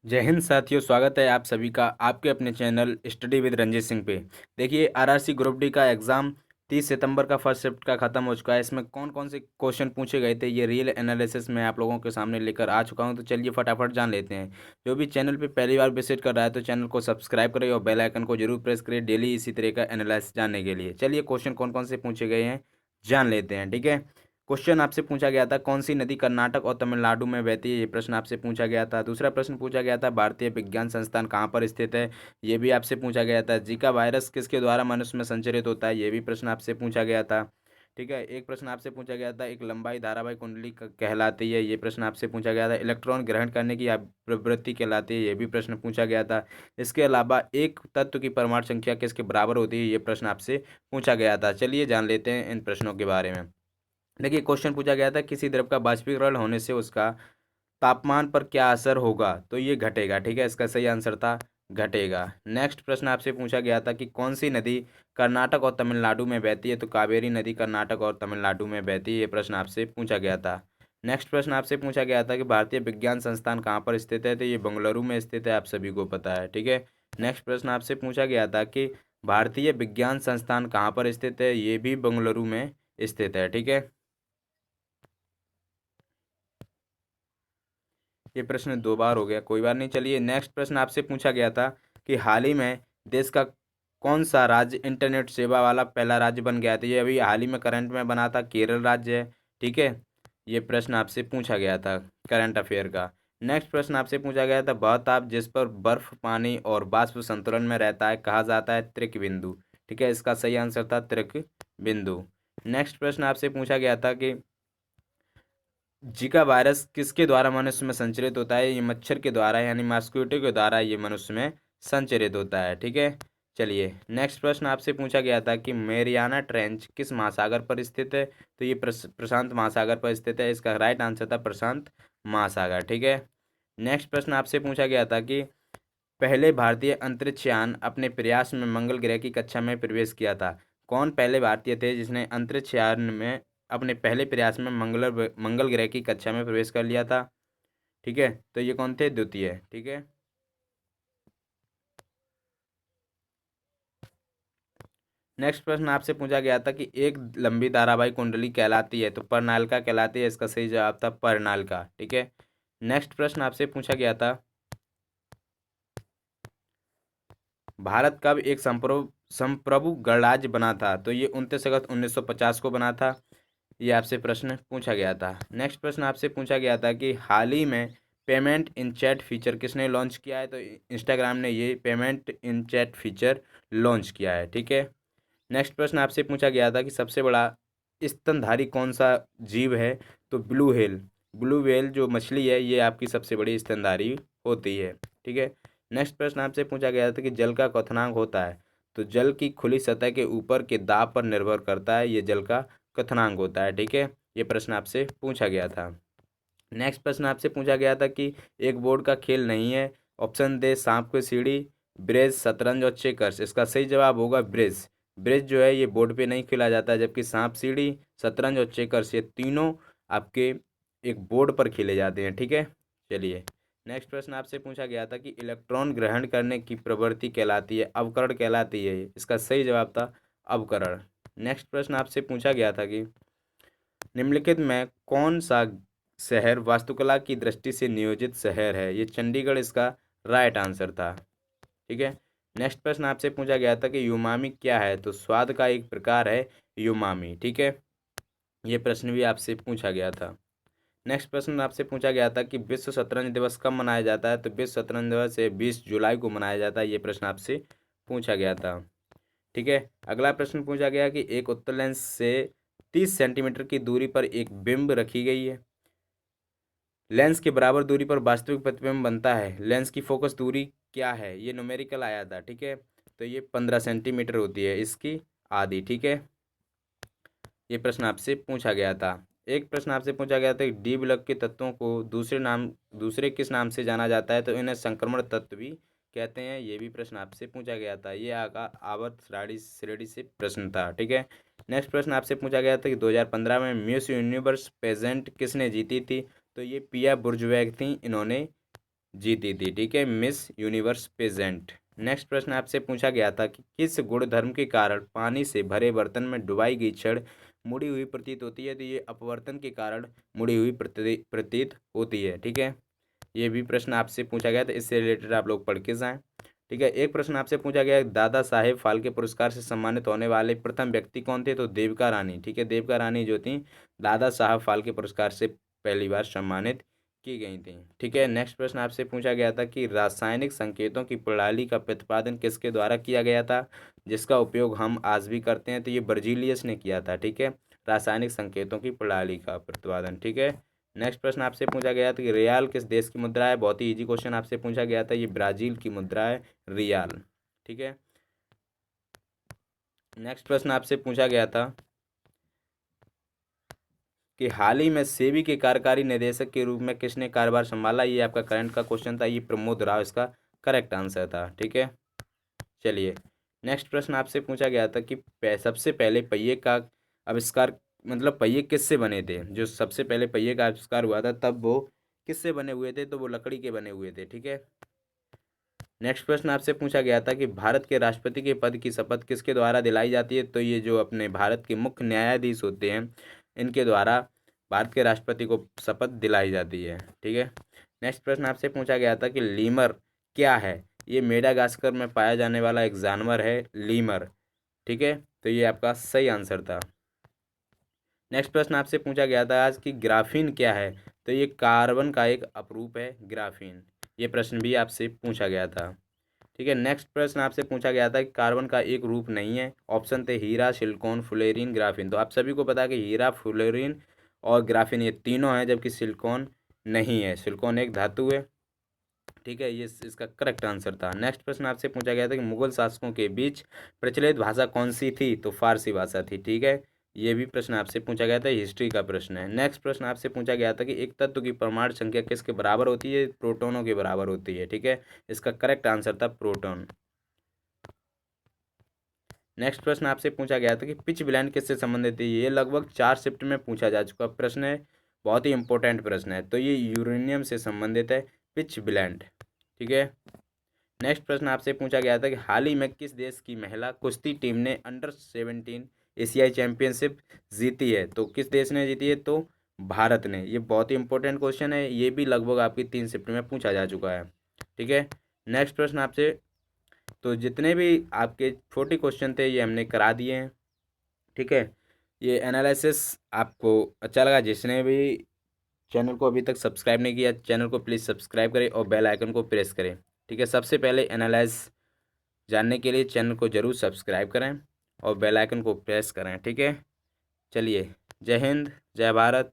जय हिंद साथियों, स्वागत है आप सभी का आपके अपने channel study with Ranjit Singh पे। देखिए, आरआरसी ग्रुप डी का एग्ज़ाम 30 सितंबर का फर्स्ट शिफ्ट का ख़त्म हो चुका है। इसमें कौन कौन से क्वेश्चन पूछे गए थे, ये रियल एनालिसिस में आप लोगों के सामने लेकर आ चुका हूं। तो चलिए फटाफट जान लेते हैं। जो भी चैनल पे पहली बार विजिट कर रहा है तो चैनल को सब्सक्राइब करें और बेल आइकन को जरूर प्रेस करें डेली इसी तरह का एनालिसिस जानने के लिए। चलिए क्वेश्चन कौन कौन से पूछे गए हैं जान लेते हैं। ठीक है, क्वेश्चन आपसे पूछा गया था कौन सी नदी कर्नाटक और तमिलनाडु में बहती है, ये प्रश्न आपसे पूछा गया था। दूसरा प्रश्न पूछा गया था भारतीय विज्ञान संस्थान कहाँ पर स्थित है, ये भी आपसे पूछा गया था। जीका वायरस किसके द्वारा मनुष्य में संचरित होता है, ये भी प्रश्न आपसे पूछा गया था। ठीक है, एक प्रश्न आपसे पूछा गया था एक लंबाई धारावाहिक कुंडली कहलाती है, ये प्रश्न आपसे पूछा गया था। इलेक्ट्रॉन ग्रहण करने की प्रवृत्ति कहलाती है, ये भी प्रश्न पूछा गया था। इसके अलावा एक तत्व की परमाणु संख्या किसके बराबर होती है, ये प्रश्न आपसे पूछा गया था। चलिए जान लेते हैं इन प्रश्नों के बारे में। देखिए, क्वेश्चन पूछा गया था किसी द्रव का बाष्पीकरण होने से उसका तापमान पर क्या असर होगा, तो ये घटेगा। ठीक है, इसका सही आंसर था घटेगा। नेक्स्ट प्रश्न आपसे पूछा गया था कि कौन सी नदी कर्नाटक और तमिलनाडु में बहती है, तो कावेरी नदी कर्नाटक और तमिलनाडु में बहती है, ये प्रश्न आपसे पूछा गया था। नेक्स्ट प्रश्न आपसे पूछा गया था कि भारतीय विज्ञान संस्थान कहाँ पर स्थित है, तो ये बेंगलुरु में स्थित है, आप सभी को पता है। ठीक है, नेक्स्ट प्रश्न आपसे पूछा गया था कि भारतीय विज्ञान संस्थान कहाँ पर स्थित है, ये भी बेंगलुरु में स्थित है। ठीक है, ये प्रश्न दो बार हो गया, कोई बात नहीं। चलिए नेक्स्ट प्रश्न आपसे पूछा गया था कि हाल ही में देश का कौन सा राज्य इंटरनेट सेवा वाला पहला राज्य बन गया था, ये अभी हाल ही में करंट में बना था, केरल राज्य है। ठीक है, ये प्रश्न आपसे पूछा गया था करंट अफेयर का। नेक्स्ट प्रश्न आपसे पूछा गया था वह ताप जिस पर बर्फ पानी और वाष्प संतुलन में रहता है कहा जाता है त्रिक बिंदु। ठीक है, इसका सही आंसर था त्रिक बिंदु। नेक्स्ट प्रश्न आपसे पूछा गया था कि जीका वायरस किसके द्वारा मनुष्य में संचरित होता है, ये मच्छर के द्वारा यानी मॉस्क्वीटो के द्वारा ये मनुष्य में संचरित होता है। ठीक है, चलिए नेक्स्ट प्रश्न आपसे पूछा गया था कि मेरियाना ट्रेंच किस महासागर पर स्थित है, तो ये प्रशांत महासागर पर स्थित है, इसका राइट आंसर था प्रशांत महासागर। ठीक है, नेक्स्ट प्रश्न आपसे पूछा गया था कि पहले भारतीय अंतरिक्ष यान अपने प्रयास में मंगल ग्रह की कक्षा में प्रवेश किया था। कौन पहले भारतीय थे जिसने अंतरिक्ष यान में अपने पहले प्रयास में मंगल ग्रह की कक्षा में प्रवेश कर लिया था? ठीक है, तो ये कौन थे? द्वितीय। ठीक है, नेक्स्ट प्रश्न आपसे पूछा गया था कि एक लंबी धारावाहिक कुंडली कहलाती है, तो पर्नालिका कहलाती है, इसका सही जवाब था पर्नालिका। ठीक है, नेक्स्ट प्रश्न आपसे पूछा गया था भारत कब एक संप्रभु गणराज्य बना था, तो ये 29 अगस्त 1950 को बना था, ये आपसे प्रश्न पूछा गया था। नेक्स्ट प्रश्न आपसे पूछा गया था कि हाल ही में पेमेंट इन चैट फीचर किसने लॉन्च किया है, तो इंस्टाग्राम ने ये payment in chat feature launch किया है। ठीक है, नेक्स्ट प्रश्न आपसे पूछा गया था कि सबसे बड़ा स्तनधारी कौन सा जीव है, तो ब्लू व्हेल जो मछली है ये आपकी सबसे बड़ी स्तनधारी होती है। ठीक है, नेक्स्ट प्रश्न आपसे पूछा गया था कि जल का क्वथनांक होता है, तो जल की खुली सतह के ऊपर के दाब पर निर्भर करता है, ये जल का क्वथनांक होता है। ठीक है, ये प्रश्न आपसे पूछा गया था। नेक्स्ट प्रश्न आपसे पूछा गया था कि एक बोर्ड का खेल नहीं है, ऑप्शन दे सांप की सीढ़ी, ब्रेज, शतरंज और चेकर्स, इसका सही जवाब होगा ब्रेज। ब्रेज जो है ये बोर्ड पे नहीं खेला जाता है, जबकि सांप सीढ़ी, शतरंज और चेकर्स ये तीनों आपके एक बोर्ड पर खेले जाते हैं। ठीक है, चलिए नेक्स्ट प्रश्न आपसे पूछा गया था कि इलेक्ट्रॉन ग्रहण करने की प्रवृत्ति कहलाती है, अवकरण कहलाती है, इसका सही जवाब था अवकरण। नेक्स्ट प्रश्न आपसे पूछा गया था कि निम्नलिखित में कौन सा शहर वास्तुकला की दृष्टि से नियोजित शहर है, ये चंडीगढ़ इसका राइट आंसर था। ठीक है, नेक्स्ट प्रश्न आपसे पूछा गया था कि यूमामी क्या है, तो स्वाद का एक प्रकार है यूमामी। ठीक है, ये प्रश्न भी आपसे पूछा गया था। नेक्स्ट प्रश्न आपसे पूछा गया था कि विश्व शतरंज दिवस कब मनाया जाता है, तो विश्व शतरंज दिवस 20 जुलाई को मनाया जाता है, ये प्रश्न आपसे पूछा गया था। ठीक है, अगला प्रश्न पूछा गया कि एक उत्तल लेंस से 30 सेंटीमीटर की दूरी पर एक बिंब रखी गई है, लेंस के बराबर दूरी पर वास्तविक प्रतिबिंब बनता है, लेंस की फोकस दूरी क्या है, ये न्यूमेरिकल आया था। ठीक है, तो ये 15 सेंटीमीटर होती है इसकी आधी। ठीक है, ये प्रश्न आपसे पूछा गया था। एक प्रश्न आपसे पूछा गया था कि डी ब्लॉक के तत्वों को दूसरे किस नाम से जाना जाता है, तो इन्हें संक्रमण तत्व भी कहते हैं, ये भी प्रश्न आपसे पूछा गया था। ये आका आवर्त श्रेणी से प्रश्न था। ठीक है, नेक्स्ट प्रश्न आपसे पूछा गया था कि 2015 में मिस यूनिवर्स पेजेंट किसने जीती थी, तो ये पिया बुर्जुएग थी, इन्होंने जीती थी, ठीक है, मिस यूनिवर्स पेजेंट। नेक्स्ट प्रश्न आपसे पूछा गया था कि किस गुणधर्म के कारण पानी से भरे बर्तन में डुबाई गई छड़ मुड़ी हुई प्रतीत होती है? तो ये अपवर्तन के कारण मुड़ी हुई प्रतीत होती है, ठीक है। ये भी प्रश्न आपसे पूछा गया था, इससे रिलेटेड आप लोग पढ़ के जाएं, ठीक है। एक प्रश्न आपसे पूछा गया है, दादा साहेब फाल्के पुरस्कार से सम्मानित होने वाले प्रथम व्यक्ति कौन थे? तो देविका रानी, ठीक है, देविका रानी जो थी दादा साहब फाल्के पुरस्कार से पहली बार सम्मानित की गई थी, ठीक है। नेक्स्ट प्रश्न आपसे पूछा गया था कि रासायनिक संकेतों की प्रणाली का प्रतिपादन किसके द्वारा किया गया था, जिसका उपयोग हम आज भी करते हैं? तो ये बर्जीलियस ने किया था, ठीक है, रासायनिक संकेतों की प्रणाली का प्रतिपादन, ठीक है। नेक्स्ट प्रश्न आपसे पूछा गया था कि रियाल किस देश की मुद्रा है? बहुत ही इजी क्वेश्चन आपसे पूछा गया था, ये ब्राजील की मुद्रा है रियाल, ठीक है। नेक्स्ट प्रश्न आपसे पूछा गया था कि हाल ही में सेबी के कार्यकारी निदेशक के रूप में किसने कार्यभार संभाला? ये आपका करंट का क्वेश्चन था, ये प्रमोद राव इसका करेक्ट आंसर था, ठीक है। चलिए, नेक्स्ट प्रश्न आपसे पूछा गया था कि सबसे पहले पहिए का आविष्कार, मतलब पहिए किससे बने थे? जो सबसे पहले पहिए का आविष्कार हुआ था तब वो किससे बने हुए थे? तो वो लकड़ी के बने हुए थे, ठीक है। नेक्स्ट प्रश्न आपसे पूछा गया था कि भारत के राष्ट्रपति के पद की शपथ किसके द्वारा दिलाई जाती है? तो ये जो अपने भारत के मुख्य न्यायाधीश होते हैं इनके द्वारा भारत के राष्ट्रपति को शपथ दिलाई जाती है, ठीक है। नेक्स्ट प्रश्न आपसे पूछा गया था कि लीमर क्या है? ये मेडागास्कर में पाया जाने वाला एक जानवर है लीमर, ठीक है, तो ये आपका सही आंसर था। नेक्स्ट प्रश्न आपसे पूछा गया था आज कि ग्राफीन क्या है? तो ये कार्बन का एक अपरूप है ग्राफीन, ये प्रश्न भी आपसे पूछा गया था, ठीक है। नेक्स्ट प्रश्न आपसे पूछा गया था कि कार्बन का एक रूप नहीं है, ऑप्शन थे हीरा, सिलिकॉन, फ्लोरीन, ग्राफीन। तो आप सभी को पता है कि हीरा, फ्लोरीन और ग्राफीन ये तीनों हैं, जबकि सिलिकॉन नहीं है, सिलिकॉन एक धातु है, ठीक है, ये इसका करेक्ट आंसर था। नेक्स्ट प्रश्न आपसे पूछा गया था कि मुगल शासकों के बीच प्रचलित भाषा कौन सी थी? तो फारसी भाषा थी, ठीक है। ये भी प्रश्न आपसे पूछा गया था, हिस्ट्री का प्रश्न है। नेक्स्ट प्रश्न आपसे पूछा गया था कि एक तत्व की परमाणु संख्या किसके बराबर होती है? प्रोटोनों के बराबर होती है, ठीक है, इसका करेक्ट आंसर था प्रोटॉन। नेक्स्ट प्रश्न आपसे पूछा गया था कि पिच ब्लेंड किससे संबंधित है? ये लगभग 4 शिफ्ट में पूछा जा चुका प्रश्न है, बहुत ही इंपॉर्टेंट प्रश्न है, तो ये यूरेनियम से संबंधित है पिच ब्लेंड, ठीक है। नेक्स्ट प्रश्न आपसे पूछा गया था कि हाल ही में किस देश की महिला कुश्ती टीम ने अंडर 17 एशियाई चैंपियनशिप जीती है? तो किस देश ने जीती है? तो भारत ने। ये बहुत ही इंपॉर्टेंट क्वेश्चन है, ये भी लगभग आपकी 3 शिफ्ट में पूछा जा चुका है, ठीक है। नेक्स्ट प्रश्न आपसे, तो जितने भी आपके 40 क्वेश्चन थे ये हमने करा दिए हैं, ठीक है। ये एनालिसिस आपको अच्छा लगा? जिसने भी चैनल को अभी तक सब्सक्राइब नहीं किया, चैनल को प्लीज़ सब्सक्राइब करें और बेल आइकन को प्रेस करें, ठीक है। सबसे पहले एनालाइज जानने के लिए चैनल को ज़रूर सब्सक्राइब करें और बेल आइकन को प्रेस करें, ठीक है। चलिए, जय हिंद, जय भारत।